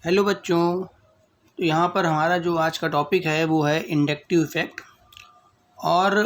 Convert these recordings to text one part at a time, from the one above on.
Hello बच्चों। तो यहाँ पर हमारा जो आज का टॉपिक है वो है इंडक्टिव इफ़ेक्ट। और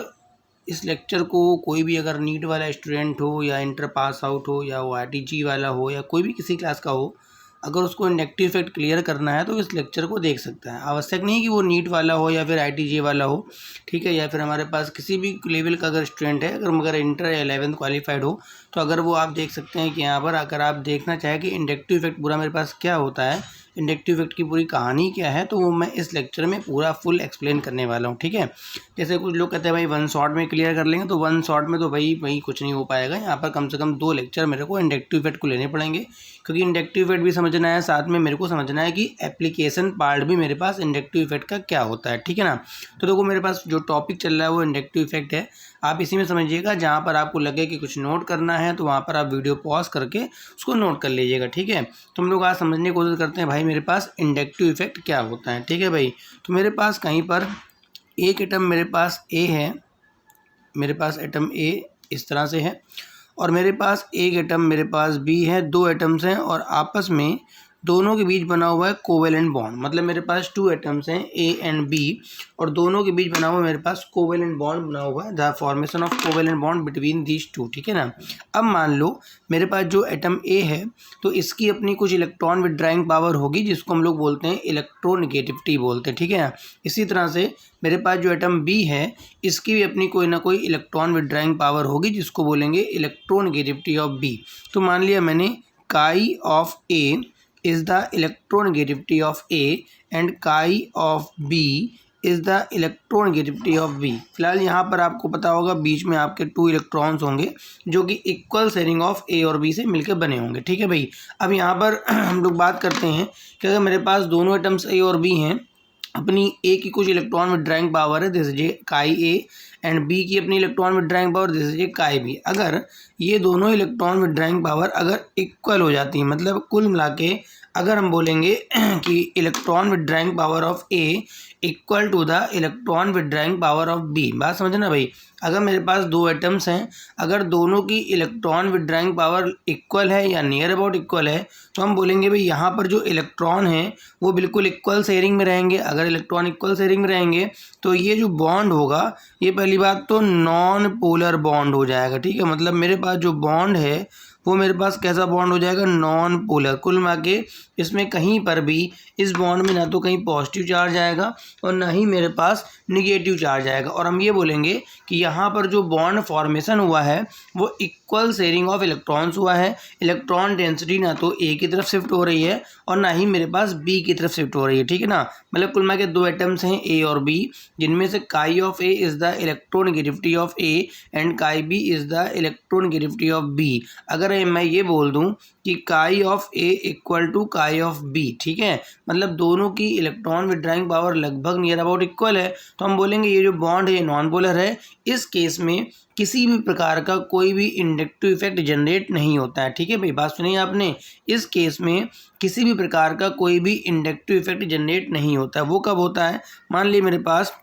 इस लेक्चर को कोई भी अगर नीट वाला स्टूडेंट हो या इंटर पास आउट हो या वो आईटीजी वाला हो या कोई भी किसी क्लास का हो, अगर उसको इंडक्टिव इफ़ेक्ट क्लियर करना है तो इस लेक्चर को देख सकता है। आवश्यक नहीं कि वो नीट वाला हो या फिर आईटीजे वाला हो, ठीक है, या फिर हमारे पास किसी भी लेवल का अगर स्टूडेंट है, अगर इंटर या 11th क्वालिफाइड हो तो अगर वो आप देख सकते हैं कि यहाँ पर अगर आप देखना चाहें कि इंडक्टिव इफ़ेक्ट पूरा मेरे पास क्या होता है, इंडक्टिव इफ़ेक्ट की पूरी कहानी क्या है, तो वो मैं इस लेक्चर में पूरा फुल एक्सप्लेन करने वाला हूँ। ठीक है, जैसे कुछ लोग कहते हैं भाई वन शॉट में क्लियर कर लेंगे, तो वन शॉट में तो भाई कुछ नहीं हो पाएगा। यहाँ पर कम से कम 2 लेक्चर मेरे को इंडक्टिव इफ़ेक्ट को लेने पड़ेंगे, क्योंकि इंडक्टिव इफ़ेक्ट भी समझना है, साथ में मेरे को समझना है कि एप्लीकेशन पार्ट भी मेरे पास इंडक्टिव इफ़ेक्ट का क्या होता है। ठीक है ना। तो देखो मेरे पास जो टॉपिक चल रहा है वो इंडक्टिव इफ़ेक्ट है। आप इसी में समझिएगा, जहाँ पर आपको लगे कि कुछ नोट करना है तो वहाँ पर आप वीडियो पॉज करके उसको नोट कर लीजिएगा। ठीक है, तो हम लोग आज समझने की कोशिश करते हैं भाई मेरे पास इंडक्टिव इफ़ेक्ट क्या होता है। ठीक है भाई, तो मेरे पास कहीं पर एक एटम मेरे पास ए है, मेरे पास एटम ए इस तरह से है, और मेरे पास एक एटम मेरे पास बी है। 2 एटम्स हैं और आपस में दोनों के बीच बना हुआ है कोवेलेंट बॉन्ड। मतलब मेरे पास 2 एटम्स हैं ए एंड बी और दोनों के बीच बना हुआ मेरे पास कोवेलेंट बॉन्ड बना हुआ है, the formation of covalent bond between these 2। ठीक है ना। अब मान लो मेरे पास जो एटम ए है तो इसकी अपनी कुछ इलेक्ट्रॉन विड्राइंग पावर होगी, जिसको हम लोग बोलते हैं इलेक्ट्रोनेगेटिविटी बोलते हैं। ठीक है ना। इसी तरह से मेरे पास जो एटम बी है इसकी भी अपनी कोई ना कोई इलेक्ट्रॉन विड्राइंग पावर होगी, जिसको बोलेंगे इलेक्ट्रोनेगेटिविटी ऑफ बी। तो मान लिया मैंने chi of A is the electronegativity of A and chi of B is the electronegativity of B. फिलहाल यहाँ पर आपको पता होगा बीच में आपके 2 इलेक्ट्रॉन्स होंगे जो कि इक्वल शेयरिंग ऑफ ए और बी से मिलकर बने होंगे। ठीक है भाई। अब यहाँ पर हम लोग बात करते हैं कि अगर मेरे पास दोनों एटम्स ए और बी हैं, अपनी ए की कुछ इलेक्ट्रॉन विड्राइंग पावर है, दिस इज ए काई ए, एंड बी की अपनी electron withdrawing power, this is a काई बी। अगर ये दोनों इलेक्ट्रॉन विड्राइंग पावर अगर इक्वल हो जाती है, मतलब कुल मिला के अगर हम बोलेंगे कि electron withdrawing power of A equal to the electron withdrawing power of B, बात समझना भाई। अगर मेरे पास 2 एटम्स हैं, अगर दोनों की इलेक्ट्रॉन विड्राइंग पावर इक्वल है या नियर अबाउट इक्वल है, तो हम बोलेंगे भाई यहाँ पर जो इलेक्ट्रॉन है वो बिल्कुल इक्वल शेयरिंग में रहेंगे। अगर इलेक्ट्रॉन इक्वल शेयरिंग में रहेंगे तो ये जो बॉन्ड होगा, ये पहली बात तो नॉन पोलर बॉन्ड हो जाएगा। ठीक है, मतलब मेरे पास जो बॉन्ड है वो मेरे पास कैसा बॉन्ड हो जाएगा, नॉन पोलर। कुल मिला के इसमें कहीं पर भी इस बॉन्ड में ना तो कहीं पॉजिटिव चार्ज आएगा और ना ही मेरे पास निगेटिव चार्ज आएगा। और हम ये बोलेंगे कि यहाँ पर जो बॉन्ड फॉर्मेशन हुआ है वो इक्वल शेयरिंग ऑफ इलेक्ट्रॉन्स हुआ है। इलेक्ट्रॉन डेंसिटी ना तो ए की तरफ शिफ्ट हो रही है और ना ही मेरे पास बी की तरफ शिफ्ट हो रही है। ठीक है ना। मतलब कुल मिला के 2 एटम्स हैं ए और बी, जिनमें से chi of A is the electronegativity of A and chi B is the electronegativity of B. अगर मैं ये बोल दूं कि chi of A equal to chi of B, ठीक है, मतलब दोनों की इलेक्ट्रॉन विड्राइंग पावर लगभग नियर अबाउट इक्वल है, तो हम बोलेंगे ये जो बॉन्ड है ये नॉन पोलर है। इस केस में किसी भी प्रकार का कोई भी इंडक्टिव इफेक्ट जनरेट नहीं होता है। ठीक है भाई, बात सुनिए आपने। इस केस में किसी भी प्रकार का कोई भी इंडक्टिव इफेक्ट जनरेट नहीं होता है। वो कब होता है, मान लीजिए मेरे पास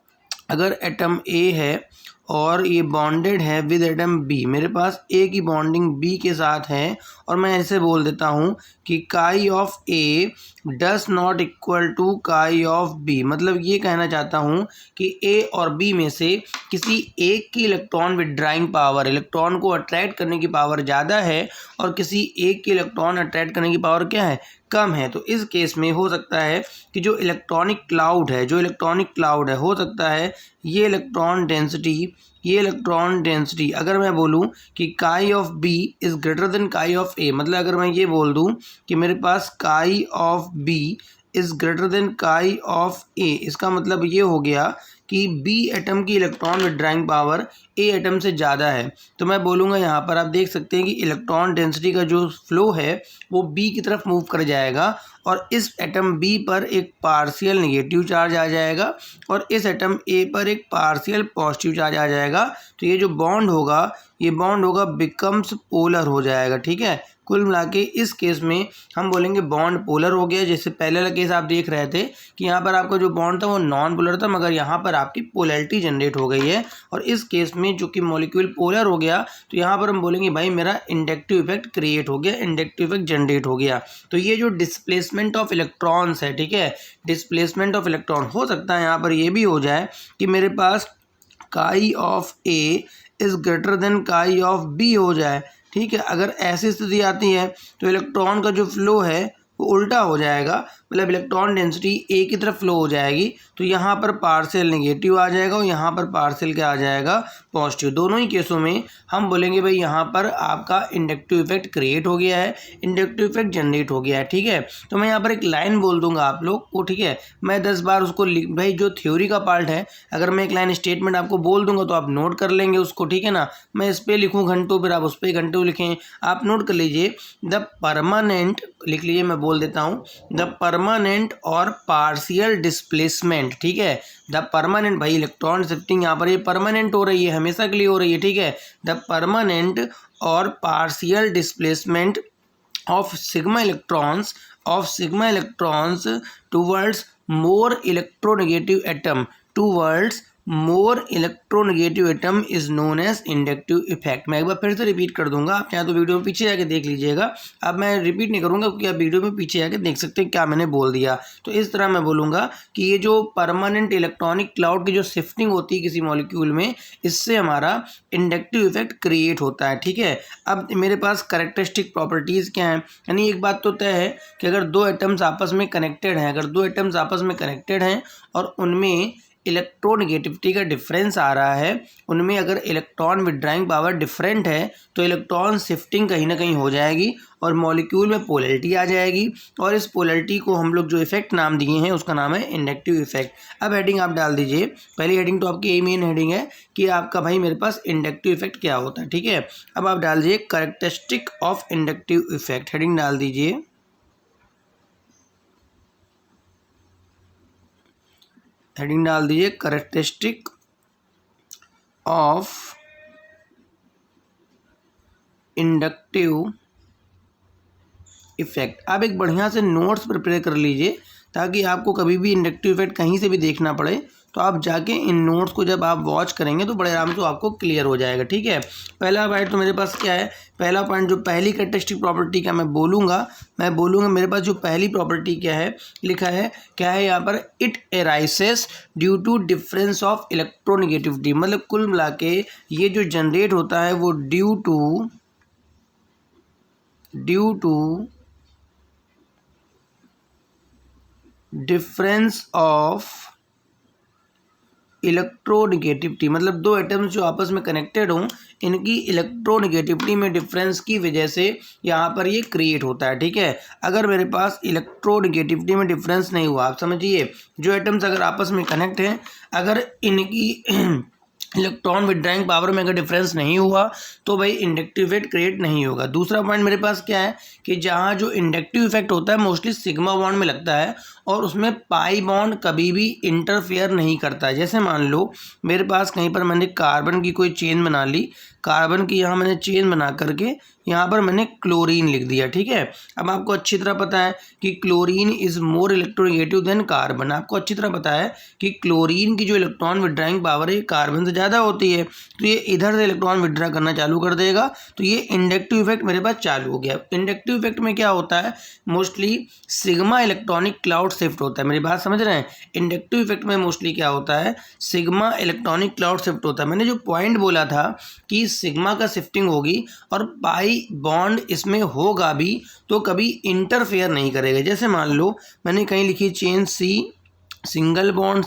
अगर एटम ए है और ये बॉन्डेड है विद एटम बी, मेरे पास ए की बॉन्डिंग बी के साथ है, और मैं ऐसे बोल देता हूँ कि chi of A does not equal to chi of B. मतलब ये कहना चाहता हूँ कि ए और बी में से किसी एक की इलेक्ट्रॉन विड्राइंग पावर, इलेक्ट्रॉन को अट्रैक्ट करने की पावर ज़्यादा है और किसी एक की इलेक्ट्रॉन अट्रैक्ट करने की पावर क्या है, कम है। तो इस केस में हो सकता है कि जो इलेक्ट्रॉनिक क्लाउड है, हो सकता है ये इलेक्ट्रॉन डेंसिटी अगर मैं बोलूं कि chi of B is greater than chi of A, मतलब अगर मैं ये बोल दूं कि मेरे पास chi of B is greater than chi of A, इसका मतलब ये हो गया कि बी एटम की electron withdrawing power A atom से ज़्यादा है। तो मैं बोलूँगा यहाँ पर आप देख सकते हैं कि इलेक्ट्रॉन डेंसिटी का जो फ्लो है वो बी की तरफ मूव कर जाएगा और इस एटम बी पर एक पार्शियल नेगेटिव चार्ज आ जाएगा और इस एटम ए पर एक पार्शियल पॉजिटिव चार्ज आ जाएगा। तो ये जो बॉन्ड होगा बिकम्स पोलर हो जाएगा। ठीक है, कुल मिला के इस केस में हम बोलेंगे बॉन्ड पोलर हो गया। जैसे पहले वाला केस आप देख रहे थे कि यहाँ पर आपका जो बॉन्ड था वो नॉन पोलर था, मगर यहाँ पर आपकी पोलैरिटी जनरेट हो गई है और इस केस में में चूंकि मॉलिक्यूल पोलर हो गया तो यहाँ पर हम बोलेंगे भाई मेरा इंडक्टिव इफेक्ट क्रिएट हो गया, इंडक्टिव इफेक्ट जनरेट हो गया। तो ये जो डिस्प्लेसमेंट ऑफ इलेक्ट्रॉन्स है, ठीक है, डिस्प्लेसमेंट ऑफ इलेक्ट्रॉन हो सकता है यहाँ पर ये भी हो जाए कि मेरे पास chi of A is greater than chi of B हो जाए, ठीक है। अगर ऐसी स्थिति आती है तो इलेक्ट्रॉन का जो फ्लो है वो उल्टा हो जाएगा, मतलब इलेक्ट्रॉन डेंसिटी ए की तरफ फ्लो हो जाएगी, तो यहाँ पर पार्शियल नेगेटिव आ जाएगा और यहाँ पर पार्शियल क्या आ जाएगा, पॉजिटिव। दोनों ही केसों में हम बोलेंगे भाई यहाँ पर आपका इंडक्टिव इफेक्ट क्रिएट हो गया है, इंडक्टिव इफेक्ट जनरेट हो गया है, ठीक है। तो मैं यहाँ पर एक लाइन बोल दूंगा आप लोग को, ठीक है, मैं 10 बार उसको भाई जो थ्योरी का पार्ट है अगर मैं एक लाइन स्टेटमेंट आपको बोल दूंगा तो आप नोट कर लेंगे उसको, ठीक है ना। मैं इस पर लिखूँ घंटों, फिर आप उस पर घंटों लिखें, आप नोट कर लीजिए। द परमानेंट लिख लीजिए, मैं बोल देता हूँ, द परमानेंट और पार्शियल डिस्प्लेसमेंट, ठीक है। द परमानेंट, भाई इलेक्ट्रॉन शिफ्टिंग यहाँ पर ये परमानेंट हो रही है, हमेशा के लिए हो रही है, ठीक है। द परमानेंट और partial displacement of sigma electrons towards more electronegative atom, towards more electronegative atom is known as inductive effect. मैं एक बार फिर से रिपीट कर दूंगा, आप चाहे तो वीडियो में पीछे जाके देख लीजिएगा। अब मैं रिपीट नहीं करूंगा क्योंकि आप वीडियो में पीछे जाके देख सकते हैं क्या मैंने बोल दिया। तो इस तरह मैं बोलूँगा कि ये जो परमानेंट इलेक्ट्रॉनिक क्लाउड की जो शिफ्टिंग होती है किसी मॉलिक्यूल में, इससे हमारा इंडक्टिव इफेक्ट क्रिएट होता है, ठीक है। अब मेरे पास कैरेक्टरिस्टिक प्रॉपर्टीज़ क्या हैं, यानी एक बात तो तय है कि अगर दो एटम्स आपस में कनेक्टेड हैं, और उनमें इलेक्ट्रोनेगेटिविटी का डिफरेंस आ रहा है, उनमें अगर इलेक्ट्रॉन विड्राइंग पावर डिफरेंट है तो इलेक्ट्रॉन शिफ्टिंग कहीं ना कहीं हो जाएगी और मॉलिक्यूल में पोलैरिटी आ जाएगी, और इस पोलैरिटी को हम लोग जो इफेक्ट नाम दिए हैं उसका नाम है इंडक्टिव इफेक्ट। अब हेडिंग आप डाल दीजिए, पहली हेडिंग तो आपकी यही मेन हेडिंग है कि आपका भाई मेरे पास इंडक्टिव इफेक्ट क्या होता है, ठीक है। अब आप डाल दीजिए characteristic of inductive effect, heading डाल दीजिए। हेडिंग डाल दीजिए कैरेक्टरिस्टिक ऑफ इंडक्टिव इफेक्ट। आप एक बढ़िया से नोट्स प्रिपेयर कर लीजिए ताकि आपको कभी भी इंडक्टिव इफेक्ट कहीं से भी देखना पड़े तो आप जाके इन नोट्स को जब आप वॉच करेंगे तो बड़े आराम से आपको क्लियर हो जाएगा, ठीक है। पहला पॉइंट तो मेरे पास क्या है, पहला पॉइंट जो पहली कैरेक्टरिस्टिक प्रॉपर्टी का मैं बोलूँगा मेरे पास जो पहली प्रॉपर्टी क्या है लिखा है, क्या है यहाँ पर, it arises due to difference of electronegativity. मतलब कुल मिला के ये जो जनरेट होता है वो due to difference of electronegativity, मतलब दो एटम्स जो आपस में कनेक्टेड हों इनकी इलेक्ट्रोनेगेटिविटी में डिफरेंस की वजह से यहाँ पर ये क्रिएट होता है, ठीक है। अगर मेरे पास इलेक्ट्रोनेगेटिविटी में डिफरेंस नहीं हुआ, आप समझिए जो एटम्स अगर आपस में कनेक्ट हैं, अगर इनकी इलेक्ट्रॉन विड्राइंग पावर में अगर डिफरेंस नहीं हुआ तो भाई इंडक्टिव इफेक्ट क्रिएट नहीं होगा। दूसरा पॉइंट मेरे पास क्या है कि जहाँ जो इंडक्टिव इफेक्ट होता है मोस्टली सिग्मा बॉन्ड में लगता है और उसमें पाई बॉन्ड कभी भी इंटरफेयर नहीं करता है। जैसे मान लो मेरे पास कहीं पर मैंने कार्बन की कोई चेन बना ली, कार्बन की यहाँ मैंने चेन बना करके यहाँ पर मैंने क्लोरीन लिख दिया, ठीक है। अब आपको अच्छी तरह पता है कि chlorine is more electronegative than carbon. आपको अच्छी तरह पता है कि क्लोरीन की जो इलेक्ट्रॉन विड्राइंग पावर है कार्बन से ज़्यादा होती है, तो ये इधर से इलेक्ट्रॉन विड्रा करना चालू कर देगा, तो ये इंडक्टिव इफेक्ट मेरे पास चालू हो गया। इंडक्टिव इफेक्ट में क्या होता है, mostly sigma electronic cloud shift होता है। मेरी बात समझ रहे हैं, इंडक्टिव इफेक्ट में मोस्टली क्या होता है, सिग्मा इलेक्ट्रॉनिक क्लाउड शिफ्ट होता है। मैंने जो पॉइंट बोला था कि सिग्मा का शिफ्टिंग होगी और पाई बॉन्ड इसमें होगा भी तो कभी इंटरफेयर नहीं करेगा। जैसे मान लो मैंने कहीं लिखी chain C, single bond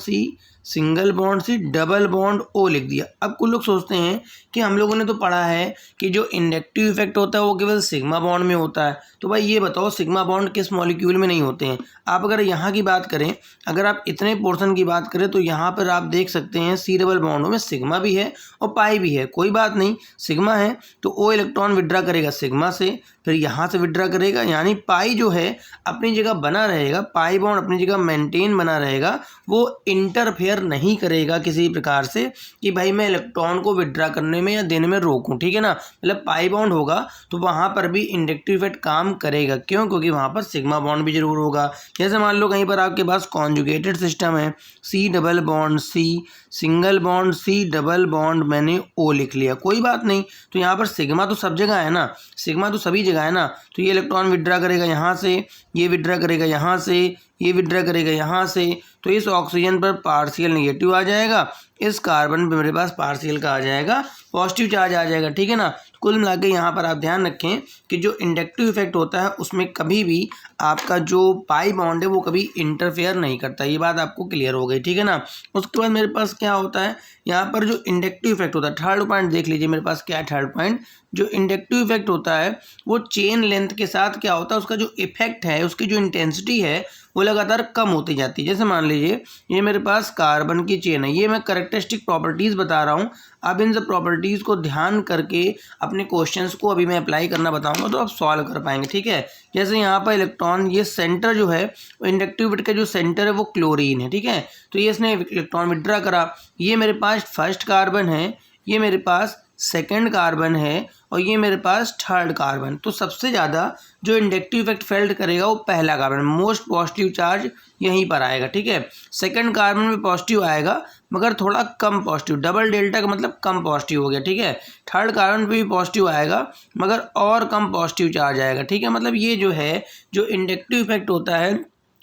C double bond O लिख दिया। अब कुछ लोग सोचते हैं कि हम लोगों ने तो पढ़ा है कि जो इंडक्टिव इफेक्ट होता है वो केवल सिग्मा बॉन्ड में होता है, तो भाई ये बताओ सिग्मा बॉन्ड किस मॉलिक्यूल में नहीं होते हैं। आप अगर यहाँ की बात करें, अगर आप इतने पोर्शन की बात करें तो यहाँ पर आप देख सकते हैं सी डबल बॉन्डों में सिग्मा भी है और पाई भी है। कोई बात नहीं, सिग्मा है तो ओ इलेक्ट्रॉन विड्रा करेगा सिग्मा से, फिर यहाँ से विड्रा करेगा, यानी पाई जो है अपनी जगह बना रहेगा, पाई बॉन्ड अपनी जगह मेंटेन बना रहेगा, वो इंटरफेयर इंटरफेयर नहीं करेगा किसी प्रकार से कि भाई मैं इलेक्ट्रॉन को विड्रा करने में या देने में रोकूं, ठीक है ना। मतलब पाई बॉन्ड होगा तो वहाँ पर भी इंडक्टिव इफेक्ट काम करेगा। क्यों? क्योंकि वहाँ पर सिग्मा बॉन्ड भी जरूर होगा। जैसे मान लो कहीं पर आपके पास कॉन्जुगेटेड सिस्टम है, C double bond C, single bond C, double bond मैंने O लिख लिया, कोई बात नहीं। तो यहाँ पर सिग्मा तो सब जगह है ना, सिग्मा तो सभी जगह है ना। तो ये इलेक्ट्रॉन विड्रा करेगा यहाँ से, ये विड्रा करेगा यहाँ से, ये विड्रा करेगा यहाँ से, तो इस ऑक्सीजन पर पार्शियल नेगेटिव आ जाएगा, इस कार्बन पे मेरे पास पार्शियल का आ जाएगा पॉजिटिव चार्ज आ जाएगा, ठीक है ना। कुल मिला के यहाँ पर आप ध्यान रखें कि जो इंडक्टिव इफेक्ट होता है उसमें कभी भी आपका जो पाई बॉन्ड है वो कभी इंटरफेयर नहीं करता। ये बात आपको क्लियर हो गई, ठीक है ना। उसके बाद मेरे पास क्या होता है, यहाँ पर जो इंडक्टिव इफेक्ट होता है, थर्ड पॉइंट देख लीजिए मेरे पास क्या है। थर्ड पॉइंट, जो इंडक्टिव इफेक्ट होता है वो चेन लेंथ के साथ क्या होता है, उसका जो इफेक्ट है, उसकी जो इंटेंसिटी है वो लगातार कम होती जाती है। जैसे मान लीजिए ये मेरे पास कार्बन की चेन है, ये मैं कैरेक्टरिस्टिक प्रॉपर्टीज़ बता रहा हूँ। आप इन सब प्रॉपर्टीज़ को ध्यान करके अपने क्वेश्चंस को अभी मैं अप्लाई करना बताऊंगा तो आप सॉल्व कर पाएंगे, ठीक है। जैसे यहाँ पर इलेक्ट्रॉन, ये सेंटर जो है इंडक्टिव इफेक्ट का जो सेंटर है वो क्लोरीन है, ठीक है। तो ये इसने इलेक्ट्रॉन विड्रा करा, ये मेरे पास फर्स्ट कार्बन है, ये मेरे पास सेकंड कार्बन है और ये मेरे पास थर्ड कार्बन। तो सबसे ज़्यादा जो इंडक्टिव इफेक्ट फेल्ट करेगा वो पहला कार्बन, मोस्ट पॉजिटिव चार्ज यहीं पर आएगा, ठीक है। सेकंड कार्बन में पॉजिटिव आएगा मगर थोड़ा कम पॉजिटिव, डबल डेल्टा का मतलब कम पॉजिटिव हो गया, ठीक है। थर्ड कार्बन पे भी पॉजिटिव आएगा मगर और कम पॉजिटिव चार्ज आएगा, ठीक है। मतलब ये जो है जो इंडक्टिव इफेक्ट होता है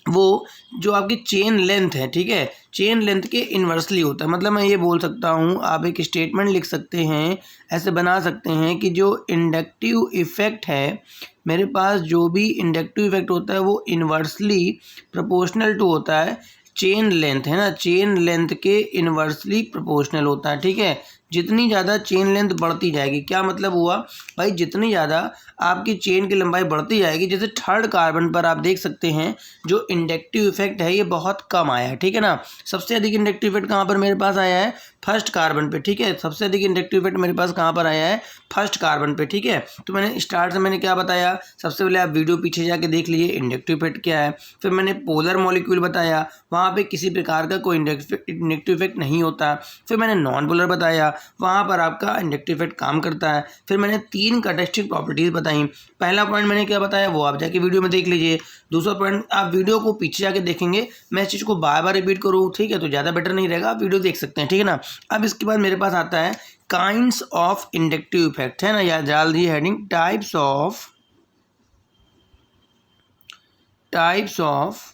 वो जो आपकी चेन लेंथ है, ठीक है, चेन लेंथ के इन्वर्सली होता है। मतलब मैं ये बोल सकता हूँ, आप एक स्टेटमेंट लिख सकते हैं, ऐसे बना सकते हैं कि जो इंडक्टिव इफेक्ट है मेरे पास, जो भी इंडक्टिव इफेक्ट होता है वो इन्वर्सली प्रोपोर्शनल टू होता है चेन लेंथ, है ना, चेन लेंथ के इन्वर्सली प्रोपोर्शनल होता है, ठीक है। जितनी ज़्यादा चेन लेंथ बढ़ती जाएगी, क्या मतलब हुआ भाई, जितनी ज़्यादा आपकी चेन की लंबाई बढ़ती जाएगी, जैसे थर्ड कार्बन पर आप देख सकते हैं जो इंडक्टिव इफेक्ट है ये बहुत कम आया है, ठीक है ना। सबसे अधिक इंडक्टिव इफेक्ट कहाँ पर मेरे पास आया है, फर्स्ट कार्बन पे, ठीक है। सबसे अधिक इंडक्टिव इफेक्ट मेरे पास कहाँ पर आया है, फर्स्ट कार्बन पे, ठीक है। तो मैंने स्टार्ट से मैंने क्या बताया, सबसे पहले आप वीडियो पीछे जाके देख लीजिए इंडक्टिव इफेक्ट क्या है। फिर मैंने पोलर मॉलिक्यूल बताया, वहाँ पे किसी प्रकार का कोई इंडक्टिव इफेक्ट नहीं होता। फिर मैंने नॉन पोलर बताया, वहाँ पर आपका इंडक्टिव इफेक्ट काम करता है। फिर मैंने 3 कैरेक्टरिस्टिक प्रॉपर्टीज़ बताई। पहला पॉइंट मैंने क्या बताया वो आप जाके वीडियो में देख लीजिए। दूसरा पॉइंट आप वीडियो को पीछे जाके देखेंगे, मैं इस चीज़ को बार बार रिपीट करूँ, ठीक है, तो ज़्यादा बेटर नहीं रहेगा, आप वीडियो देख सकते हैं, ठीक है ना। अब इसके बाद मेरे पास आता है काइंड्स ऑफ इंडक्टिव इफेक्ट, है ना, या डाल दी heading types of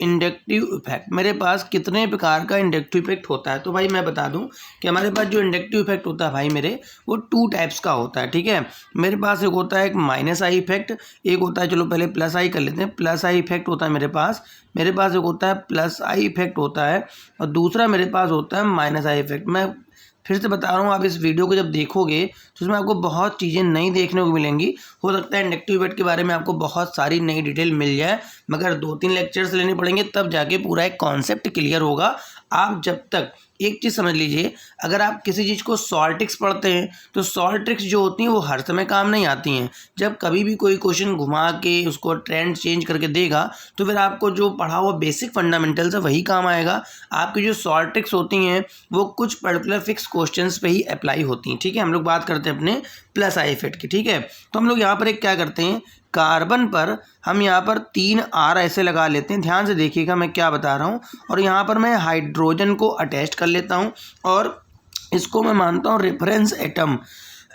inductive effect. मेरे पास कितने प्रकार का इंडक्टिव इफेक्ट होता है, तो भाई मैं बता दूं कि हमारे पास जो इंडक्टिव इफेक्ट होता है भाई मेरे, वो 2 टाइप्स का होता है, ठीक है। मेरे पास एक होता है एक माइनस आई इफेक्ट, एक होता है, चलो पहले प्लस आई कर लेते हैं, प्लस आई इफेक्ट होता है मेरे पास एक होता है प्लस आई इफेक्ट होता है और दूसरा मेरे पास होता है माइनस आई इफेक्ट। मैं फिर से बता रहा हूँ, आप इस वीडियो को जब देखोगे तो उसमें आपको बहुत चीज़ें नई देखने को मिलेंगी। हो सकता है इंडक्टिव इफेक्ट के बारे में आपको बहुत सारी नई डिटेल मिल जाए, मगर 2-3 लेक्चर्स लेने पड़ेंगे तब जाके पूरा एक कॉन्सेप्ट क्लियर होगा। आप जब तक एक चीज़ समझ लीजिए, अगर आप किसी चीज़ को सॉल्व ट्रिक्स पढ़ते हैं तो सॉल्व ट्रिक्स जो होती हैं वो हर समय काम नहीं आती हैं। जब कभी भी कोई क्वेश्चन घुमा के उसको ट्रेंड चेंज करके देगा तो फिर आपको जो पढ़ा हुआ बेसिक फंडामेंटल्स है वही काम आएगा। आपकी जो सॉल्व ट्रिक्स होती हैं वो कुछ पर्टिकुलर फिक्स क्वेश्चंस पे ही अप्लाई होती हैं, ठीक है। हम लोग बात करते हैं अपने प्लस आई इफेक्ट की, ठीक है। तो हम लोग यहाँ पर एक क्या करते हैं, कार्बन पर हम यहाँ पर 3 R ऐसे लगा लेते हैं, ध्यान से देखिएगा मैं क्या बता रहा हूँ, और यहाँ पर मैं हाइड्रोजन को अटैच कर लेता हूँ और इसको मैं मानता हूँ रेफरेंस एटम।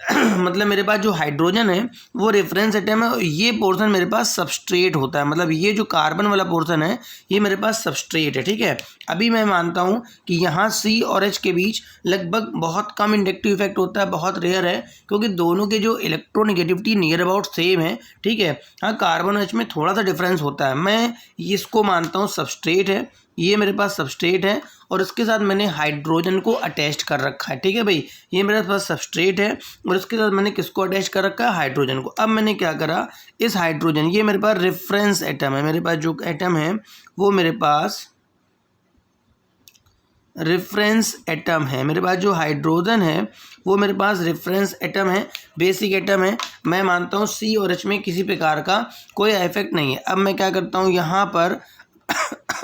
मतलब मेरे पास जो हाइड्रोजन है वो रेफरेंस एटम है और ये पोर्शन मेरे पास सबस्ट्रेट होता है। मतलब ये जो कार्बन वाला पोर्शन है ये मेरे पास सबस्ट्रेट है, ठीक है। अभी मैं मानता हूँ कि यहाँ C और H के बीच लगभग बहुत कम इंडक्टिव इफेक्ट होता है, बहुत रेयर है, क्योंकि दोनों के जो इलेक्ट्रोनेगेटिविटी नियर अबाउट सेम है, ठीक है। हाँ, कार्बन H में थोड़ा सा डिफरेंस होता है। मैं इसको मानता हूँ सबस्ट्रेट है, ये मेरे पास सबस्ट्रेट है और इसके साथ मैंने हाइड्रोजन को अटैच कर रखा है, ठीक है भाई। ये मेरे पास सबस्ट्रेट है और इसके साथ मैंने किसको अटैच कर रखा है, हाइड्रोजन को। अब मैंने क्या करा, इस हाइड्रोजन, ये मेरे पास रेफरेंस एटम है, मेरे पास जो एटम है वो मेरे पास रेफरेंस एटम है। मेरे पास जो हाइड्रोजन है वो मेरे पास रेफरेंस एटम है, बेसिक एटम है। मैं मानता हूँ C और H में किसी प्रकार का कोई इफेक्ट नहीं है। अब मैं क्या करता हूँ, यहाँ पर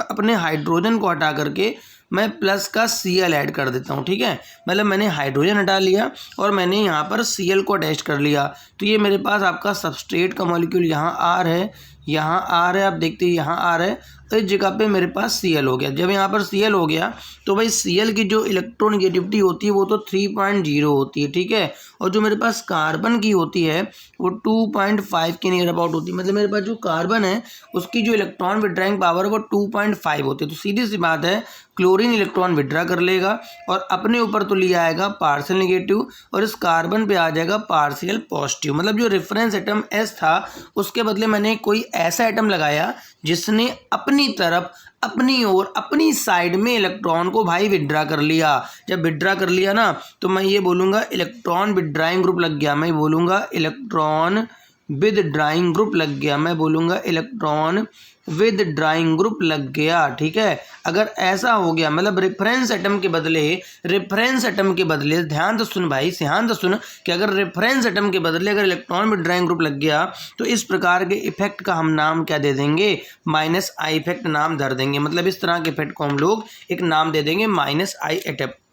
अपने हाइड्रोजन को हटा करके मैं प्लस का Cl ऐड कर देता हूँ, ठीक है। मतलब मैंने हाइड्रोजन हटा लिया और मैंने यहाँ पर Cl को अटैच कर लिया, तो ये मेरे पास आपका सबस्ट्रेट का मॉलिक्यूल यहाँ R है, यहाँ R है, आप देखते हैं यहाँ R है, तो इस जगह पे मेरे पास Cl हो गया। जब यहाँ पर Cl हो गया तो भाई Cl की जो इलेक्ट्रोनेगेटिविटी होती है वो तो 3.0 होती है, ठीक है। और जो मेरे पास कार्बन की होती है वो 2.5 के नियर अबाउट होती है। मतलब मेरे पास जो कार्बन है उसकी जो इलेक्ट्रॉन विड्राइंग पावर है वो 2.5 होती है। तो सीधी सी बात है, क्लोरीन इलेक्ट्रॉन विड्रा कर लेगा और अपने ऊपर तो लिया आएगा पार्शियल नेगेटिव और इस कार्बन पे आ जाएगा पार्शियल पॉजिटिव। मतलब जो रेफरेंस एटम S था उसके बदले मैंने कोई ऐसा एटम लगाया जिसने अपनी तरफ, अपनी ओर, अपनी साइड में इलेक्ट्रॉन को भाई विड्रा कर लिया। जब विड्रा कर लिया ना तो मैं ये बोलूँगा इलेक्ट्रॉन विड्राइंग ग्रुप लग गया, मैं बोलूँगा इलेक्ट्रॉन विद ड्राइंग ग्रुप लग गया, मैं बोलूँगा इलेक्ट्रॉन विद ड्राइंग ग्रुप लग गया, ठीक है। अगर ऐसा हो गया मतलब रेफरेंस एटम के बदले ध्यान से सुन भाई, ध्यान से सुन कि अगर रेफरेंस एटम के बदले अगर इलेक्ट्रॉन विद ड्राइंग ग्रुप लग गया तो इस प्रकार के इफेक्ट का हम नाम क्या दे देंगे, -I इफेक्ट नाम धर देंगे। मतलब इस तरह के इफेक्ट को हम लोग एक नाम दे देंगे -I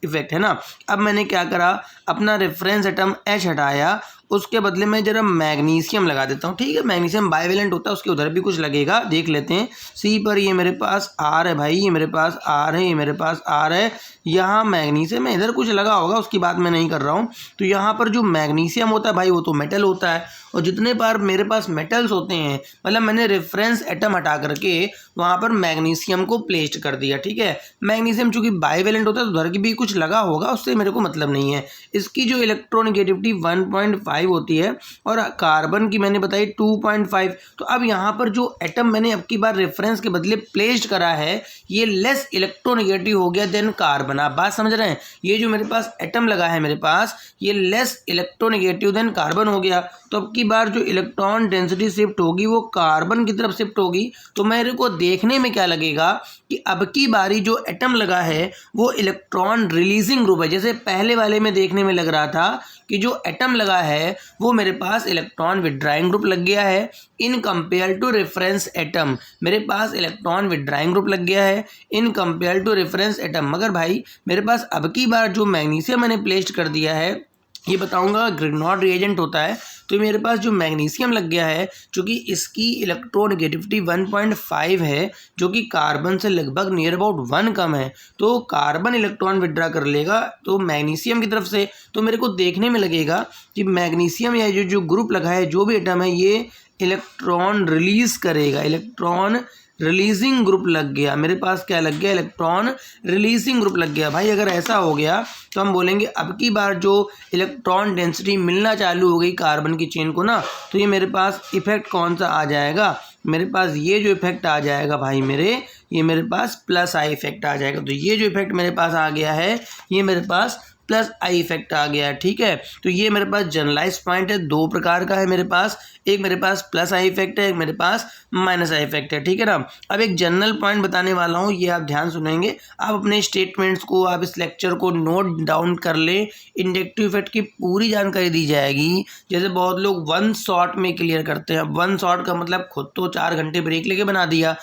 इफेक्ट, है ना। अब मैंने क्या करा, अपना रेफरेंस एटम H हटाया, उसके बदले में जरा मैग्नीशियम लगा देता हूँ, ठीक है। मैग्नीशियम बाइवेलेंट होता है, उसके उधर भी कुछ लगेगा, देख लेते हैं। C पर ये मेरे पास R है भाई, ये मेरे पास R है, ये मेरे पास R है, यहाँ मैग्नीशियम में इधर कुछ लगा होगा, उसकी बात मैं नहीं कर रहा हूँ। तो यहाँ पर जो मैग्नीशियम होता है भाई वो तो मेटल होता है, और जितने बार मेरे पास मेटल्स होते हैं मतलब मैंने रेफरेंस एटम हटा करके वहाँ पर मैग्नीशियम को प्लेस्ड कर दिया, ठीक है। मैग्नीशियम चूंकि बाइवेलेंट होता है तो उधर की भी कुछ लगा होगा, उससे मेरे को मतलब नहीं है। इसकी जो इलेक्ट्रोनेगेटिविटी 1.5 होती है और कार्बन की मैंने बताई 2.5। तो अब यहाँ पर जो एटम मैंने अब की बार रेफरेंस के बदले प्लेस्ड करा है ये लेस इलेक्ट्रोनेगेटिव हो गया देन कार्बन। आप बात समझ रहे हैं, ये जो मेरे पास एटम लगा है मेरे पास ये लेस इलेक्ट्रोनेगेटिव देन कार्बन हो गया। तो अब की बार जो इलेक्ट्रॉन डेंसिटी शिफ्ट होगी वो कार्बन की तरफ शिफ्ट होगी। तो मेरे को देखने में क्या लगेगा कि अब की बारी जो एटम लगा है वो इलेक्ट्रॉन रिलीजिंग ग्रुप है। जैसे पहले वाले में देखने में लग रहा था कि जो एटम लगा है वो मेरे पास इलेक्ट्रॉन विड्राइंग ग्रुप लग गया है in compare to reference atom, मेरे पास इलेक्ट्रॉन विड्राइंग ग्रुप लग गया है in compare to reference atom. मगर भाई मेरे पास अब की बार जो मैग्नीशियम मैंने प्लेस्ड कर दिया है ये बताऊंगा ग्रिग्नॉड रिएजेंट होता है। तो मेरे पास जो मैग्नीशियम लग गया है चूँकि इसकी इलेक्ट्रोनेगेटिविटी 1.5 है जो कि कार्बन से लगभग नियर अबाउट 1 कम है, तो कार्बन इलेक्ट्रॉन विड्रा कर लेगा तो मैग्नीशियम की तरफ से। तो मेरे को देखने में लगेगा कि मैग्नीशियम या जो ग्रुप लगा है जो भी एटम है ये इलेक्ट्रॉन रिलीज करेगा, इलेक्ट्रॉन रिलीजिंग ग्रुप लग गया मेरे पास। क्या लग गया, इलेक्ट्रॉन रिलीजिंग ग्रुप लग गया। भाई अगर ऐसा हो गया तो हम बोलेंगे अब की बार जो इलेक्ट्रॉन डेंसिटी मिलना चालू हो गई कार्बन की चेन को ना, तो ये मेरे पास इफेक्ट कौन सा आ जाएगा, मेरे पास ये जो इफेक्ट आ जाएगा भाई मेरे पास +I इफेक्ट आ जाएगा। तो ये जो इफेक्ट मेरे पास आ गया है ये मेरे पास +I इफेक्ट आ गया है, ठीक है। तो ये मेरे पास जनरलाइज पॉइंट है, 2 प्रकार का है मेरे पास, एक मेरे पास +I इफेक्ट है, एक मेरे पास -I इफेक्ट है, ठीक है ना। अब एक जनरल पॉइंट बताने वाला हूँ, ये आप ध्यान सुनेंगे। आप अपने स्टेटमेंट्स को, आप इस लेक्चर को नोट डाउन कर लें, इंडक्टिव इफेक्ट की पूरी जानकारी दी जाएगी। जैसे बहुत लोग 1 शॉट में क्लियर करते हैं। 1 शॉट का मतलब खुद तो 4 घंटे ब्रेक लेके बना दिया,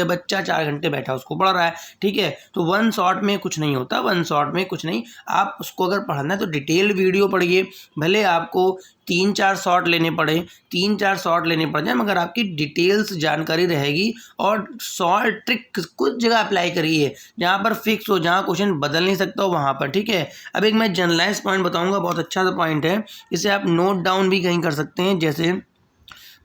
बच्चा 4 घंटे बैठा उसको पढ़ रहा है, ठीक है। तो 1 शॉट में कुछ नहीं होता, 1 शॉट में कुछ नहीं। आप उसको अगर पढ़ना है तो डिटेल्ड वीडियो पढ़िए, भले आपको 3-4 शॉट लेने पड़े, 3-4 शॉट लेने पड़ जाए, मगर आपकी डिटेल्स जानकारी रहेगी। और शॉर्ट ट्रिक कुछ जगह अप्लाई करिए जहाँ पर फिक्स हो, जहाँ क्वेश्चन बदल नहीं सकता हो वहाँ पर, ठीक है। अब एक मैं जनरलाइज पॉइंट बताऊँगा, बहुत अच्छा सा पॉइंट है, इसे आप नोट डाउन भी कहीं कर सकते हैं। जैसे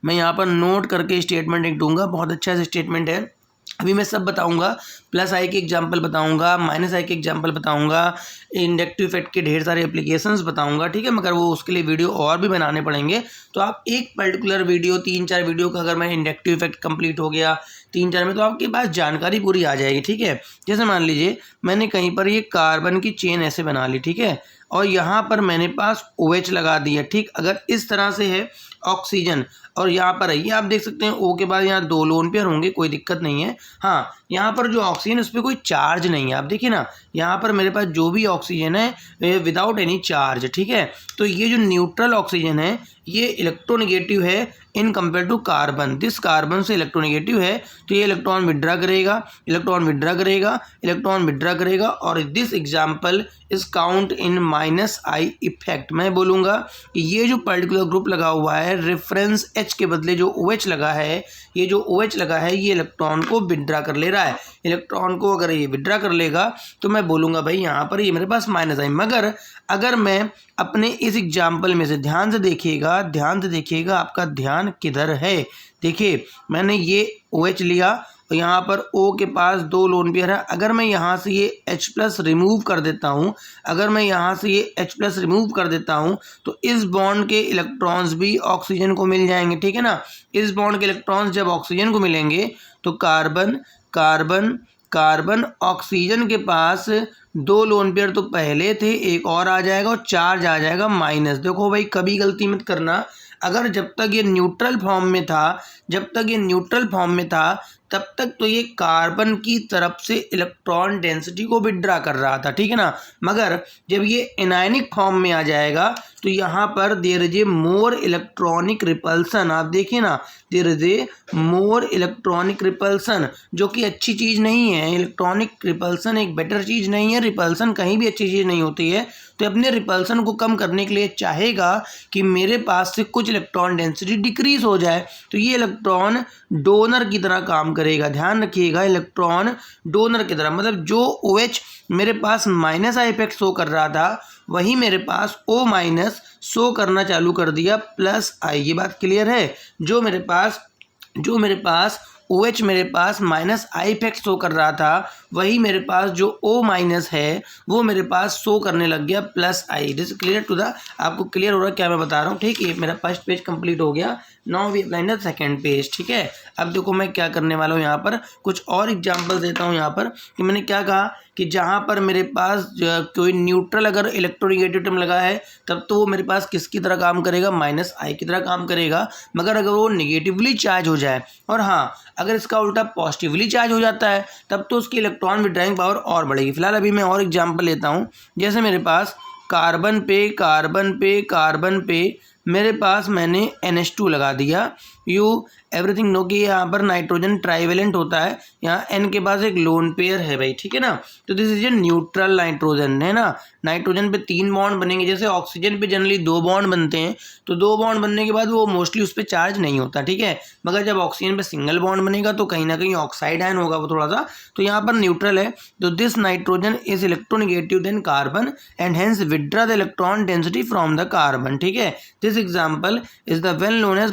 मैं यहाँ पर नोट करके स्टेटमेंट एक दूंगा, बहुत अच्छा सा स्टेटमेंट है। अभी मैं सब बताऊंगा, +I के एग्जाम्पल बताऊंगा, -I के एग्जाम्पल बताऊंगा, इंडक्टिव इफेक्ट के ढेर सारे एप्लीकेशंस बताऊंगा, ठीक है। मगर वो उसके लिए वीडियो और भी बनाने पड़ेंगे। तो आप एक पर्टिकुलर वीडियो, 3-4 वीडियो का अगर मैं इंडक्टिव इफेक्ट कंप्लीट हो गया 3-4 में, तो आपके पास जानकारी पूरी आ जाएगी, ठीक है। जैसे मान लीजिए मैंने कहीं पर ये कार्बन की चेन ऐसे बना ली, ठीक है, और यहाँ पर मैंने पास OH लगा दिया, ठीक। अगर इस तरह से है ऑक्सीजन और यहाँ पर है, ये आप देख सकते हैं O के बाद यहाँ 2 लोन पेयर होंगे, कोई दिक्कत नहीं है। हाँ, यहाँ पर जो ऑक्सीजन उस पर कोई चार्ज नहीं है, आप देखिए ना, यहाँ पर मेरे पास जो भी ऑक्सीजन है विदाउट एनी चार्ज, ठीक है। तो ये जो न्यूट्रल ऑक्सीजन है ये इलेक्ट्रोनेगेटिव है in compare to carbon, this carbon से इलेक्ट्रोनेगेटिव है, तो ये इलेक्ट्रॉन विड्रा करेगा, इलेक्ट्रॉन विड्रा करेगा, इलेक्ट्रॉन विड्रा करेगा, और this example is count in -I effect. मैं बोलूँगा कि ये जो पर्टिकुलर ग्रुप लगा हुआ है, रेफरेंस H के बदले जो OH लगा है, ये जो OH लगा है ये इलेक्ट्रॉन को विड्रा कर ले रहा है। इलेक्ट्रॉन को अगर ये विड्रा कर लेगा तो मैं बोलूँगा भाई यहाँ पर ये मेरे पास -I। मगर अगर मैं अपने इस एग्जाम्पल में से ध्यान से देखिएगा, आपका ध्यान किधर है। देखिए मैंने ये OH लिया और यहाँ पर O के पास 2 लोन पेयर है। अगर मैं यहाँ से ये H+ रिमूव कर देता हूँ, तो इस बॉन्ड के इलेक्ट्रॉन्स भी ऑक्सीजन को मिल जाएंगे, ठीक है ना। इस बॉन्ड के इलेक्ट्रॉन्स जब ऑक्सीजन को मिलेंगे तो कार्बन कार्बन कार्बन ऑक्सीजन के पास 2 लोन पेयर तो पहले थे, एक और आ जाएगा और चार्ज आ जाएगा माइनस। देखो भाई कभी गलती मत करना, अगर जब तक ये न्यूट्रल फॉर्म में था तब तक तो ये कार्बन की तरफ से इलेक्ट्रॉन डेंसिटी को विड्रा कर रहा था, ठीक है ना। मगर जब ये एनायनिक फॉर्म में आ जाएगा तो यहाँ पर there is a more electronic repulsion. आप देखिए ना, there is a more electronic repulsion, जो कि अच्छी चीज़ नहीं है। इलेक्ट्रॉनिक रिपल्सन एक बेटर चीज़ नहीं है, रिपल्सन कहीं भी अच्छी चीज़ नहीं होती है। तो अपने रिपल्सन को कम करने के लिए चाहेगा कि मेरे पास से कुछ इलेक्ट्रॉन डेंसिटी डिक्रीज हो जाए, तो ये इलेक्ट्रॉन डोनर की तरह काम करेगा। ध्यान रखिएगा, इलेक्ट्रॉन डोनर की तरह, मतलब जो OH मेरे पास -I इफेक्ट शो कर रहा था वही मेरे पास O- शो करना चालू कर दिया +I। ये बात क्लियर है। जो मेरे पास OH मेरे पास -I इफेक्ट शो कर रहा था वही मेरे पास जो O- है वो मेरे पास शो करने लग गया +I। This clear to the, आपको क्लियर हो रहा है क्या मैं बता रहा हूँ, ठीक है। मेरा फर्स्ट पेज कंप्लीट हो गया, now we apply the second page, ठीक है। अब देखो मैं क्या करने वाला हूँ, यहाँ पर कुछ और एग्जांपल देता हूँ। यहाँ पर कि मैंने क्या कहा कि जहाँ पर मेरे पास कोई न्यूट्रल अगर इलेक्ट्रोनेगेटिव टर्म लगा है तब तो वो मेरे पास किसकी तरह काम करेगा, -I की तरह काम करेगा। मगर अगर वो निगेटिवली चार्ज हो जाए और हाँ अगर इसका उल्टा पॉजिटिवली चार्ज हो जाता है तब तो उसकी इलेक्ट्रॉन विड्राइंग पावर और बढ़ेगी। फिलहाल अभी मैं और एग्जाम्पल लेता हूँ। जैसे मेरे पास कार्बन पे मेरे पास मैंने NH2 लगा दिया। यू एवरीथिंग नो कि यहाँ पर नाइट्रोजन ट्राइवेलेंट होता है, यहाँ N के पास एक लोन पेयर है भाई, ठीक है ना। तो this is a neutral nitrogen, है ना। नाइट्रोजन पे 3 बॉन्ड बनेंगे, जैसे ऑक्सीजन पे जनरली 2 बॉन्ड बनते हैं, तो 2 बॉन्ड बनने के बाद वो मोस्टली उस पर चार्ज नहीं होता, ठीक है। मगर जब ऑक्सीजन पे सिंगल बॉन्ड बनेगा तो कहीं ना कहीं ऑक्साइड आयन होगा वो थोड़ा सा, तो यहाँ पर न्यूट्रल है। तो this nitrogen is electronegative than carbon and hence withdraw the electron density from the carbon, ठीक है। This example is the well known as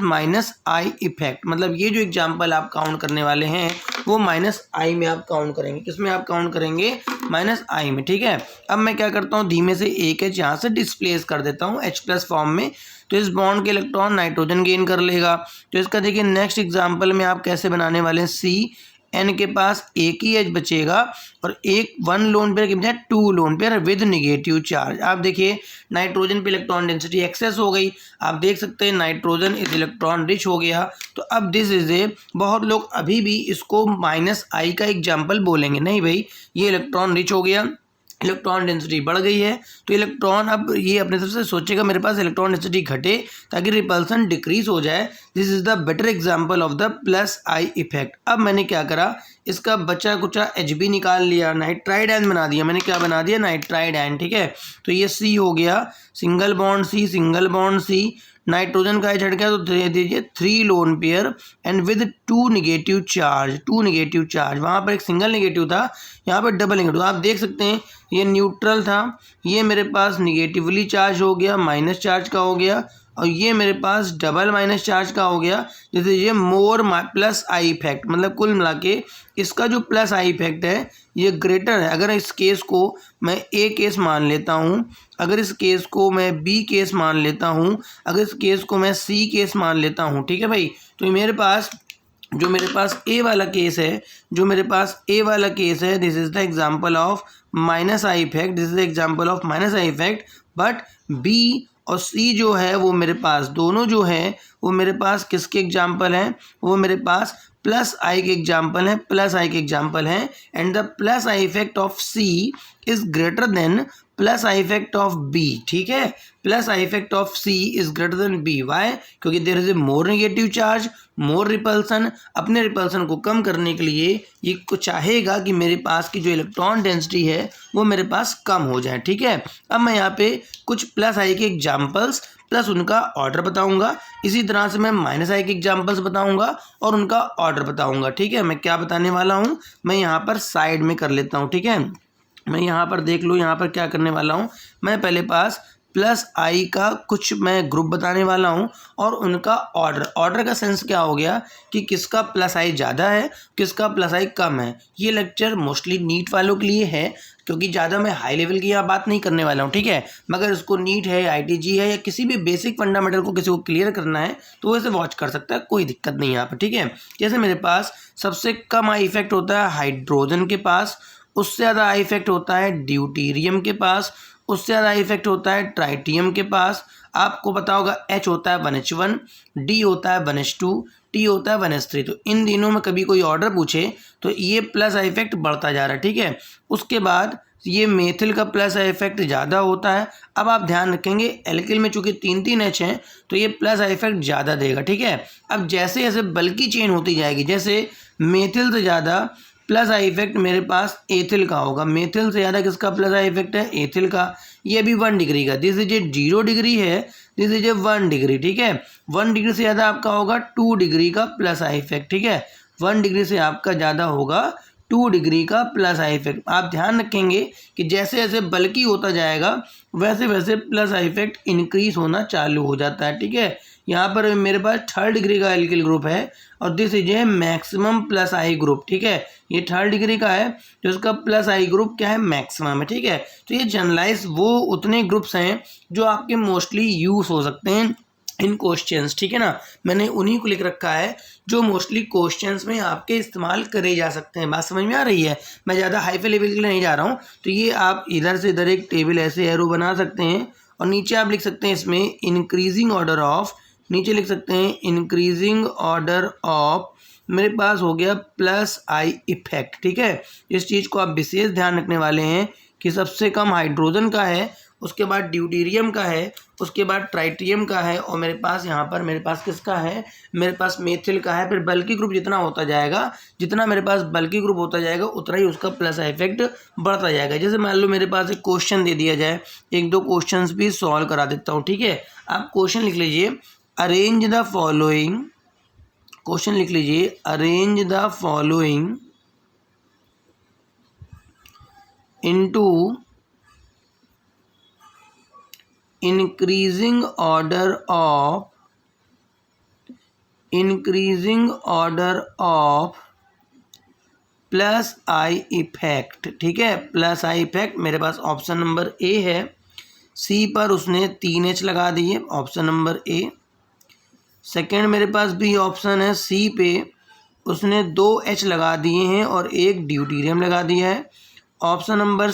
-I effect. मतलब ये जो एग्जाम्पल आप काउंट करने वाले हैं वो -I में आप काउंट करेंगे। किसमें आप काउंट करेंगे, -I में, ठीक है। अब मैं क्या करता हूँ, धीमे से एक H यहाँ से डिस्प्लेस कर देता हूँ H+ फॉर्म में, तो इस बॉन्ड के इलेक्ट्रॉन नाइट्रोजन गेन कर लेगा। तो इसका देखिए नेक्स्ट एग्जाम्पल में आप कैसे बनाने वाले हैं, CN के पास एक ही H बचेगा और 1 लोन पेयर के बजाय 2 lone pair with negative charge. आप देखिए नाइट्रोजन पे इलेक्ट्रॉन डेंसिटी एक्सेस हो गई, आप देख सकते हैं नाइट्रोजन इज इलेक्ट्रॉन रिच हो गया। तो अब दिस इज ए, बहुत लोग अभी भी इसको -I का एग्जाम्पल बोलेंगे, नहीं भाई ये इलेक्ट्रॉन रिच हो गया, इलेक्ट्रॉन डेंसिटी बढ़ गई है, तो इलेक्ट्रॉन अब ये अपने तरफ से सोचेगा मेरे पास इलेक्ट्रॉन डेंसिटी घटे ताकि रिपल्सन डिक्रीज हो जाए। This is the better example of the +I effect. अब मैंने क्या करा, इसका बचा कुचा Hb निकाल लिया, नाइट्राइड आयन बना दिया। मैंने क्या बना दिया, नाइट्राइड आयन, ठीक है। तो ये C हो गया, सिंगल बॉन्ड C, नाइट्रोजन का हट गया तो दे दीजिए 3 lone pair and with 2 negative charge. वहाँ पर एक सिंगल निगेटिव था, यहाँ पर डबल निगेटिव। आप देख सकते हैं ये न्यूट्रल था, ये मेरे पास निगेटिवली चार्ज हो गया, माइनस चार्ज का हो गया, और ये मेरे पास डबल माइनस चार्ज का हो गया। जैसे ये मोर +I इफेक्ट, मतलब कुल मिला के इसका जो +I इफेक्ट है ये ग्रेटर है। अगर इस केस को मैं A केस मान लेता हूँ, अगर इस केस को मैं B केस मान लेता हूँ, अगर इस केस को मैं C केस मान लेता हूँ, ठीक है भाई। तो मेरे पास A वाला केस है, this is the example of -I effect, but B और C जो है वो मेरे पास दोनों जो है वो मेरे पास किसके एग्जाम्पल हैं, वो मेरे पास +I के एग्जाम्पल हैं, and the +I effect of C is greater than plus I effect of B, ठीक है, plus I effect of C is greater than B. Why? क्योंकि there is a more negative charge, more repulsion. अपने repulsion को कम करने के लिए ये कुछ चाहेगा कि मेरे पास की जो इलेक्ट्रॉन डेंसिटी है वो मेरे पास कम हो जाए, ठीक है। अब मैं यहाँ पे कुछ प्लस आई के एग्जाम्पल्स प्लस उनका ऑर्डर बताऊंगा, इसी तरह से मैं माइनस आई के एग्जाम्पल्स बताऊंगा और उनका ऑर्डर बताऊंगा, ठीक है। मैं क्या बताने वाला हूँ, मैं यहाँ पर साइड में कर लेता हूँ, ठीक है। मैं यहाँ पर देख लो, यहाँ पर क्या करने वाला हूँ, मैं पहले पास प्लस आई का कुछ मैं ग्रुप बताने वाला हूँ और उनका ऑर्डर का सेंस क्या हो गया कि किसका प्लस आई ज़्यादा है, किसका प्लस आई कम है। ये लेक्चर मोस्टली नीट वालों के लिए है, क्योंकि ज़्यादा मैं हाई लेवल की यहाँ बात नहीं करने वाला हूँ, ठीक है। मगर इसको नीट है, आईटीजी है या किसी भी बेसिक फंडामेंटल को किसी को क्लियर करना है तो वो इसे वॉच कर सकता है, कोई दिक्कत नहीं यहाँ पर, ठीक है। जैसे मेरे पास सबसे कम आई इफेक्ट होता है हाइड्रोजन के पास, उससे ज़्यादा आई इफेक्ट होता है ड्यूटीरियम के पास, उससे ज़्यादा इफेक्ट होता है ट्राइटियम के पास। आपको पता होगा H होता है 1H1, D होता है 1H2, T होता है 1H3। तो इन दिनों में कभी कोई ऑर्डर पूछे तो ये प्लस आई इफेक्ट बढ़ता जा रहा है, ठीक है। उसके बाद ये मेथिल का प्लस आई इफेक्ट ज़्यादा होता है। अब आप ध्यान रखेंगे एल्किल में चूंकि 3 H हैं तो ये प्लस आई इफेक्ट ज़्यादा देगा, ठीक है। अब जैसे जैसे बल्कि चेन होती जाएगी, जैसे मेथिल से ज़्यादा प्लस आई इफेक्ट मेरे पास एथिल का होगा, मेथिल से ज़्यादा किसका प्लस आई इफेक्ट है, एथिल का। ये भी 1 डिग्री का, दिस इज ए 0 डिग्री है, दिस इज ए 1 डिग्री, ठीक है। 1 डिग्री से ज़्यादा आपका होगा 2 डिग्री का प्लस आई इफेक्ट, ठीक है। 1 डिग्री से आपका ज़्यादा होगा 2 डिग्री का प्लस आई इफेक्ट। आप ध्यान रखेंगे कि जैसे जैसे बल्कि होता जाएगा वैसे वैसे प्लस आई इफेक्ट इंक्रीज होना चालू हो जाता है, ठीक है। यहाँ पर मेरे पास 3rd डिग्री का एल्किल ग्रुप है और this is a maximum plus I group, ठीक है। ये 3rd डिग्री का है जो इसका प्लस आई ग्रुप क्या है, मैक्सिमम है, ठीक है। तो ये जनरलाइज वो उतने ग्रुप्स हैं जो आपके मोस्टली यूज हो सकते हैं इन क्वेश्चंस, ठीक है ना। मैंने उन्हीं को लिख रखा है जो मोस्टली क्वेश्चंस में आपके इस्तेमाल करे जा सकते हैं। बात समझ में आ रही है? मैं ज़्यादा हाई लेवल के लिए नहीं जा रहा हूँ। तो ये आप इधर से इधर एक टेबल ऐसे एरो बना सकते हैं और नीचे आप लिख सकते हैं इसमें इंक्रीजिंग ऑर्डर ऑफ, नीचे लिख सकते हैं इंक्रीजिंग ऑर्डर ऑफ, मेरे पास हो गया प्लस आई इफेक्ट, ठीक है। इस चीज़ को आप विशेष ध्यान रखने वाले हैं कि सबसे कम हाइड्रोजन का है, उसके बाद ड्यूटीरियम का है, उसके बाद ट्राइटियम का है और मेरे पास यहाँ पर मेरे पास किसका है, मेरे पास मेथिल का है। फिर बल्कि ग्रुप जितना होता जाएगा, जितना मेरे पास बल्कि ग्रुप होता जाएगा उतना ही उसका प्लस इफेक्ट बढ़ता जाएगा। जैसे मान लो मेरे पास एक क्वेश्चन दे दिया जाए, 1-2 क्वेश्चंस भी सॉल्व करा देता हूँ, ठीक है। आप क्वेश्चन लिख लीजिए, अरेंज द फॉलोइंग, क्वेश्चन लिख लीजिए, arrange the following into increasing order of plus I effect, ठीक है। प्लस आई इफेक्ट मेरे पास ऑप्शन नंबर ए है, सी पर उसने 3H लगा दिए, ऑप्शन नंबर ए। सेकेंड मेरे पास भी ऑप्शन है, सी पे उसने 2H लगा दिए हैं और एक ड्यूटीरियम लगा दिया है, ऑप्शन नंबर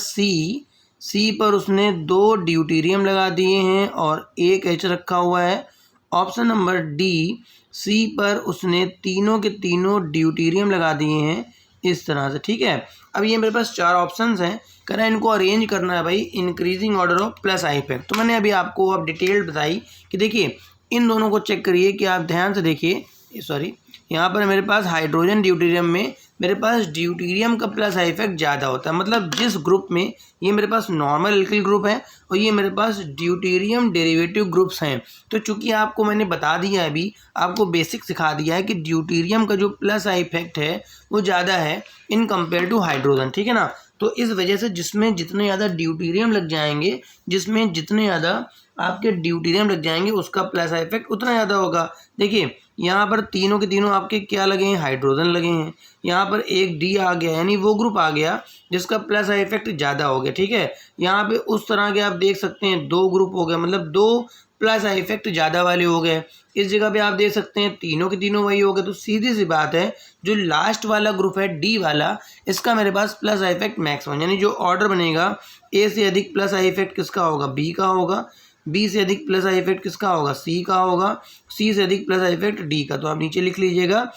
सी पर उसने 2 ड्यूटीरियम लगा दिए हैं और एक H रखा हुआ है, ऑप्शन नंबर डी, सी पर उसने तीनों के तीनों ड्यूटीरियम लगा दिए हैं, इस तरह से, ठीक है। अब ये मेरे पास 4 ऑप्शंस हैं, कहना इनको अरेंज करना है भाई increasing order of plus I effect. तो मैंने अभी आपको अब डिटेल्ड बताई कि देखिए इन दोनों को चेक करिए कि आप ध्यान से देखिए, सॉरी यहाँ पर मेरे पास हाइड्रोजन ड्यूटीरियम में मेरे पास ड्यूटीरियम का प्लस आई इफेक्ट ज़्यादा होता है। मतलब जिस ग्रुप में ये मेरे पास नॉर्मल एल्किल ग्रुप है और ये मेरे पास ड्यूटीरियम डेरिवेटिव ग्रुप्स हैं, तो चूंकि आपको मैंने बता दिया है, अभी आपको बेसिक सिखा दिया है कि ड्यूटीरियम का जो प्लस आई इफेक्ट है वो ज़्यादा है इन कंपेयर टू हाइड्रोजन, ठीक है ना। तो इस वजह से जिसमें जितने ज़्यादा ड्यूटीरियम लग जाएंगे, जिसमें जितने ज़्यादा आपके ड्यूटीरियम लग जाएंगे उसका प्लस आई इफेक्ट उतना ज़्यादा होगा। देखिए यहाँ पर तीनों के तीनों आपके क्या लगे हैं, हाइड्रोजन लगे हैं। यहाँ पर एक डी आ गया, यानी वो ग्रुप आ गया जिसका प्लस आई इफेक्ट ज़्यादा हो गया, ठीक है। यहाँ पे उस तरह के आप देख सकते हैं 2 ग्रुप हो गए, मतलब 2 प्लस आई इफेक्ट ज़्यादा वाले हो गए। इस जगह पे आप देख सकते हैं तीनों के तीनों वही हो गए। तो सीधी सी बात है, जो लास्ट वाला ग्रुप है डी वाला, इसका मेरे पास प्लस आई इफेक्ट मैक्सिमम, यानी जो ऑर्डर बनेगा ए से अधिक प्लस आई इफेक्ट किसका होगा, बी का होगा, बी से अधिक प्लस आई इफेक्ट किसका होगा, सी का होगा, सी से अधिक प्लस आई इफेक्ट डी का। तो आप नीचे लिख लीजिएगा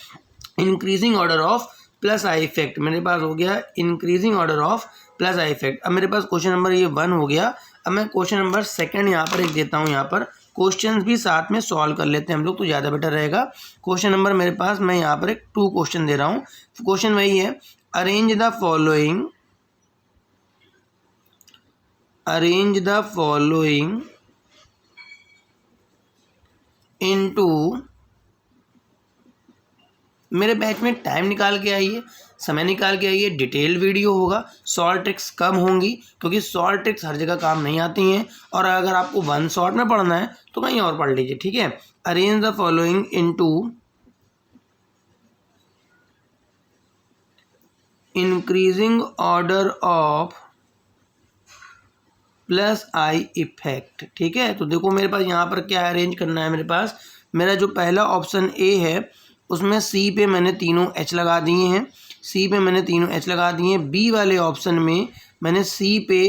increasing order of plus I effect, मेरे पास हो गया increasing order of plus I effect. अब मेरे पास क्वेश्चन नंबर ये 1 हो गया। अब मैं क्वेश्चन नंबर 2 यहाँ पर एक देता हूँ। यहाँ पर क्वेश्चन भी साथ में सॉल्व कर लेते हैं हम लोग तो ज़्यादा बेटर रहेगा। क्वेश्चन नंबर मेरे पास मैं यहाँ पर एक 2 क्वेश्चन दे रहा हूँ। क्वेश्चन वही है, अरेंज द फॉलोइंग इनटू, मेरे बैच में टाइम निकाल के आइए, समय निकाल के आइए, डिटेल वीडियो होगा, शॉर्ट ट्रिक्स कम होंगी क्योंकि शॉर्ट ट्रिक्स हर जगह काम नहीं आती हैं, और अगर आपको 1 शॉट में पढ़ना है तो कहीं और पढ़ लीजिए, ठीक है। Arrange the following into increasing order of plus I effect, ठीक है। तो देखो मेरे पास यहाँ पर क्या अरेंज करना है। मेरे पास मेरा जो पहला ऑप्शन ए है उसमें सी पे मैंने तीनों एच लगा दिए हैं, सी पे मैंने तीनों एच लगा दिए हैं। बी वाले ऑप्शन में मैंने सी पे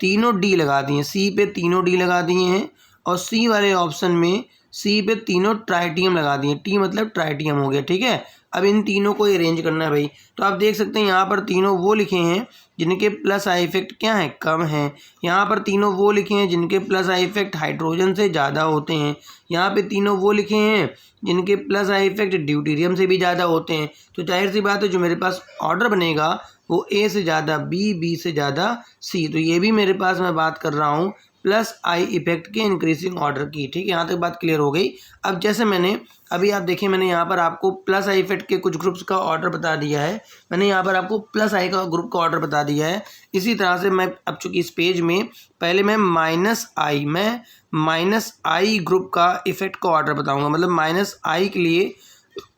तीनों डी लगा दिए हैं, सी पे तीनों डी लगा दिए हैं। और सी वाले ऑप्शन में सी पे तीनों ट्राइटियम लगा दिए, टी मतलब ट्राइटियम हो गया, ठीक है। अब इन तीनों को अरेंज करना है भाई। तो आप देख सकते हैं यहाँ पर तीनों वो लिखे हैं जिनके प्लस आई इफेक्ट क्या है, कम है। यहाँ पर तीनों वो लिखे हैं जिनके प्लस आई इफेक्ट हाइड्रोजन से ज़्यादा होते हैं। यहाँ पे तीनों वो लिखे हैं जिनके प्लस आई इफेक्ट ड्यूटेरियम से भी ज़्यादा होते हैं। तो जाहिर सी बात है जो मेरे पास ऑर्डर बनेगा वो ए से ज़्यादा बी, बी से ज़्यादा सी। तो ये भी मेरे पास मैं बात कर रहा हूँ प्लस आई इफेक्ट के इंक्रीजिंग ऑर्डर की, ठीक है। यहाँ तक बात क्लियर हो गई। अब जैसे मैंने अभी आप देखिए मैंने यहाँ पर आपको प्लस आई इफेक्ट के कुछ ग्रुप्स का ऑर्डर बता दिया है, मैंने यहाँ पर आपको प्लस आई का ग्रुप का ऑर्डर बता दिया है। इसी तरह से मैं अब चूँकि इस पेज में पहले मैं माइनस आई ग्रुप का इफेक्ट का ऑर्डर बताऊँगा, मतलब माइनस आई के लिए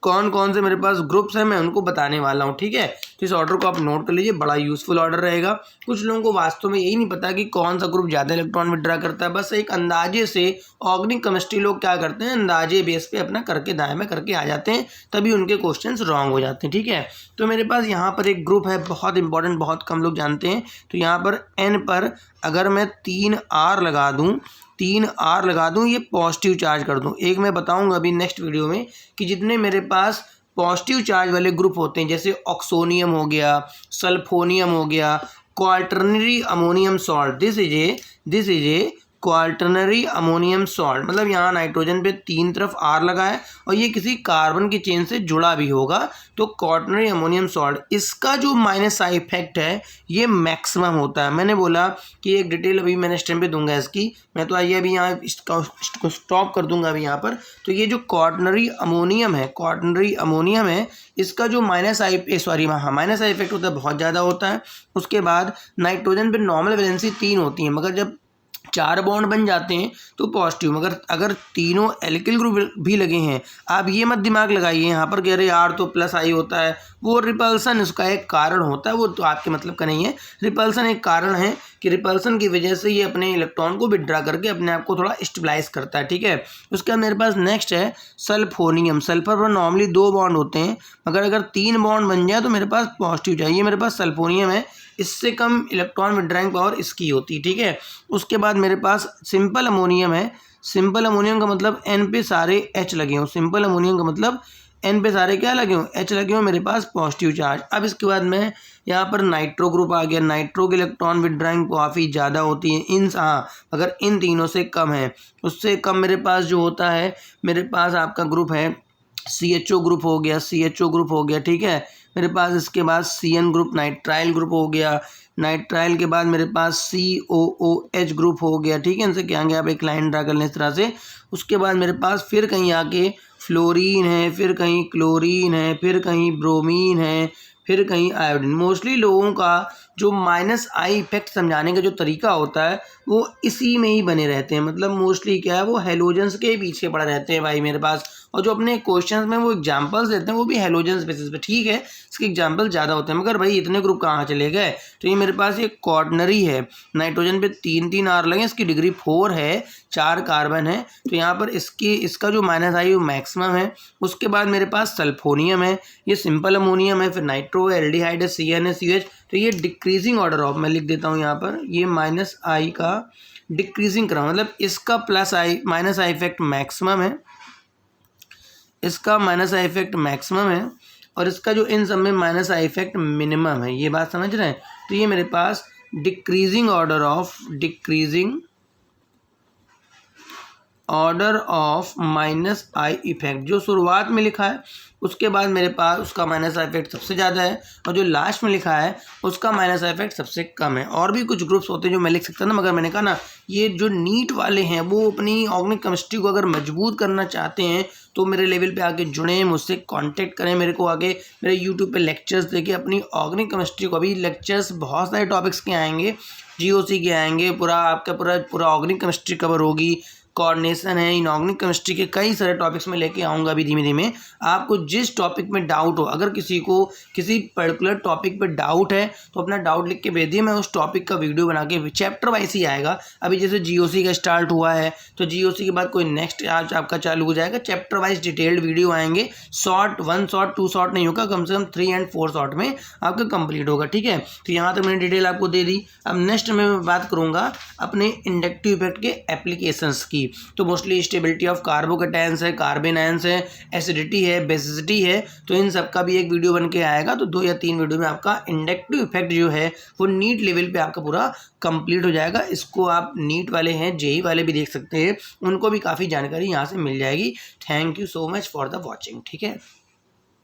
कौन कौन से मेरे पास ग्रुप्स हैं मैं उनको बताने वाला हूँ, ठीक है। तो इस ऑर्डर को आप नोट कर लीजिए, बड़ा यूज़फुल ऑर्डर रहेगा। कुछ लोगों को वास्तव में यही नहीं पता कि कौन सा ग्रुप ज़्यादा इलेक्ट्रॉन विड्रा करता है, बस एक अंदाजे से ऑर्गेनिक केमिस्ट्री लोग क्या करते हैं, अंदाजे बेस पे अपना करके दाएं में करके आ जाते हैं, तभी उनके क्वेश्चंस रॉन्ग हो जाते हैं, ठीक है। तो मेरे पास यहाँ पर एक ग्रुप है बहुत इंपॉर्टेंट, बहुत कम लोग जानते हैं। तो यहाँ पर एन पर अगर मैं 3 R लगा दूँ, ये पॉजिटिव चार्ज कर दूँ। एक मैं बताऊँगा अभी नेक्स्ट वीडियो में कि जितने मेरे पास पॉजिटिव चार्ज वाले ग्रुप होते हैं जैसे ऑक्सोनियम हो गया, सल्फोनियम हो गया, quaternary ammonium salt, this is a quaternary ammonium salt, मतलब यहाँ नाइट्रोजन पे 3 तरफ R लगा है और ये किसी कार्बन की चेन से जुड़ा भी होगा, तो क्वार्टरनरी अमोनियम सॉल्ट, इसका जो माइनस आई इफेक्ट है ये मैक्सिमम होता है। मैंने बोला कि एक डिटेल अभी मैंने स्टेम पे दूंगा इसकी, मैं तो आइए अभी यहाँ इसको स्टॉप कर दूंगा अभी यहाँ पर। तो ये जो क्वार्टरनरी अमोनियम है इसका जो माइनस आई इफेक्ट होता है बहुत ज़्यादा होता है। उसके बाद नाइट्रोजन पे नॉर्मल वैलेंसी 3 होती है, मगर जब 4 बॉन्ड बन जाते हैं तो पॉजिटिव, मगर अगर तीनों एल्किल ग्रुप भी लगे हैं, आप ये मत दिमाग लगाइए यहाँ पर कह रहे यार तो प्लस आई होता है, वो रिपल्सन उसका एक कारण होता है, वो तो आपके मतलब का नहीं है। रिपल्सन एक कारण है कि रिपल्सन की वजह से ये अपने इलेक्ट्रॉन को विड्रा करके अपने आप को थोड़ा स्टेबलाइज करता है, ठीक है। उसके बाद मेरे पास नेक्स्ट है सल्फोनियम। सल्फर पर नॉर्मली 2 बॉन्ड होते हैं, मगर अगर 3 बॉन्ड बन जाए तो मेरे पास पॉजिटिव चाहिए। मेरे पास सल्फोनियम है, इससे कम इलेक्ट्रॉन विड्राइंग पावर इसकी होती है, ठीक है। उसके बाद मेरे पास सिंपल अमोनियम है। सिंपल अमोनियम का मतलब N पे सारे H लगे हों, सिंपल अमोनियम का मतलब N पे सारे क्या लगे हों, H लगे हों, मेरे पास पॉजिटिव चार्ज। अब इसके बाद मैं यहाँ पर नाइट्रो ग्रुप आ गया। नाइट्रो के इलेक्ट्रॉन विड्राइंग काफ़ी ज़्यादा होती है, अगर इन तीनों से कम है, उससे कम मेरे पास जो होता है, मेरे पास आपका ग्रुप है CHO ग्रुप हो गया, ठीक है। मेरे पास इसके बाद CN ग्रुप नाइट्राइल ग्रुप हो गया। नाइट्राइल के बाद मेरे पास COOH ग्रुप हो गया, ठीक है। इनसे क्या आगे आप एक लाइन ड्रा कर लें इस तरह से। उसके बाद मेरे पास फिर कहीं आके फ्लोरीन है, फिर कहीं क्लोरीन है, फिर कहीं ब्रोमीन है, फिर कहीं आयोडीन। मोस्टली लोगों का जो माइनस आई इफेक्ट समझाने का जो तरीका होता है वो इसी में ही बने रहते हैं, मतलब मोस्टली क्या है वो हेलोजेंस के पीछे पड़े रहते हैं भाई मेरे पास। और जो अपने क्वेश्चंस में वो एग्जांपल्स देते हैं वो भी हेलोजेंस बेसिस पे, ठीक है, इसके एग्जांपल ज़्यादा होते हैं, मगर भाई इतने ग्रुप कहाँ चले गए। तो ये मेरे पास ये क्वार्टनरी है, नाइट्रोजन पे 3 R लगे, इसकी डिग्री 4 है, 4 कार्बन है, तो यहाँ पर इसका जो माइनस आई वो मैक्सिमम है। उसके बाद मेरे पास सल्फोनियम है, ये सिंपल अमोनियम है, फिर नाइट्रो है, एल्डिहाइड है, CN है, CH। तो ये डिक्रीजिंग ऑर्डर ऑफ, मैं लिख देता हूँ यहाँ पर, ये माइनस आई का डिक्रीजिंग क्रम, मतलब इसका माइनस आई इफेक्ट मैक्सिमम है, इसका माइनस आई इफेक्ट मैक्सिमम है, और इसका जो इन सब में माइनस आई इफेक्ट मिनिमम है। ये बात समझ रहे हैं। तो ये मेरे पास decreasing order of minus I effect. जो शुरुआत में लिखा है उसके बाद मेरे पास उसका माइनस आई इफेक्ट सबसे ज़्यादा है, और जो लास्ट में लिखा है उसका माइनस आई इफेक्ट सबसे कम है। और भी कुछ ग्रुप्स होते हैं जो मैं लिख सकता ना, मगर मैंने कहा ना ये जो नीट वाले हैं वो अपनी ऑर्गेनिक केमिस्ट्री को अगर मजबूत करना चाहते हैं तो मेरे लेवल पे आके जुड़ें, मुझसे कांटेक्ट करें, मेरे को आगे मेरे यूट्यूब पे लेक्चर्स देके अपनी ऑर्गेनिक केमिस्ट्री को, अभी लेक्चर्स बहुत सारे टॉपिक्स के आएंगे, जीओसी के आएंगे, पूरा आपका पूरा ऑर्गेनिक केमिस्ट्री कवर होगी, कोऑर्डिनेशन है, इनऑर्गेनिक केमिस्ट्री के कई सारे टॉपिक्स में लेके आऊँगा अभी धीमे धीमे। आपको जिस टॉपिक में डाउट हो, अगर किसी को किसी पर्टिकुलर टॉपिक पे डाउट है तो अपना डाउट लिख के भेज दिए, मैं उस टॉपिक का वीडियो बना के, चैप्टर वाइज ही आएगा। अभी जैसे जीओसी का स्टार्ट हुआ है तो जीओसी के बाद कोई नेक्स्ट आज आपका चालू हो जाएगा, चैप्टर वाइज डिटेल्ड वीडियो आएंगे, शॉर्ट 1 शॉर्ट 2 शॉर्ट नहीं होगा, कम से कम 3 और 4 शॉर्ट में आपका कंप्लीट होगा। ठीक है, तो यहाँ तक मैंने डिटेल आपको दे दी। अब नेक्स्ट में मैं बात करूँगा अपने इंडक्टिव इफेक्ट के एप्लीकेशंस की। तो मोस्टली स्टेबिलिटी ऑफ कार्बोकेटायंस है, कार्बन आयंस है, एसिडिटी है, बेसिसिटी है, तो इन सब का भी एक वीडियो बन के आएगा। तो 2 या 3 वीडियो में आपका इंडक्टिव इफेक्ट जो है वो नीट लेवल पे आपका पूरा कंप्लीट हो जाएगा। इसको आप नीट वाले हैं, जेई वाले भी देख सकते हैं, उनको भी काफ़ी जानकारी यहाँ से मिल जाएगी। Thank you so much for the watching. ठीक है।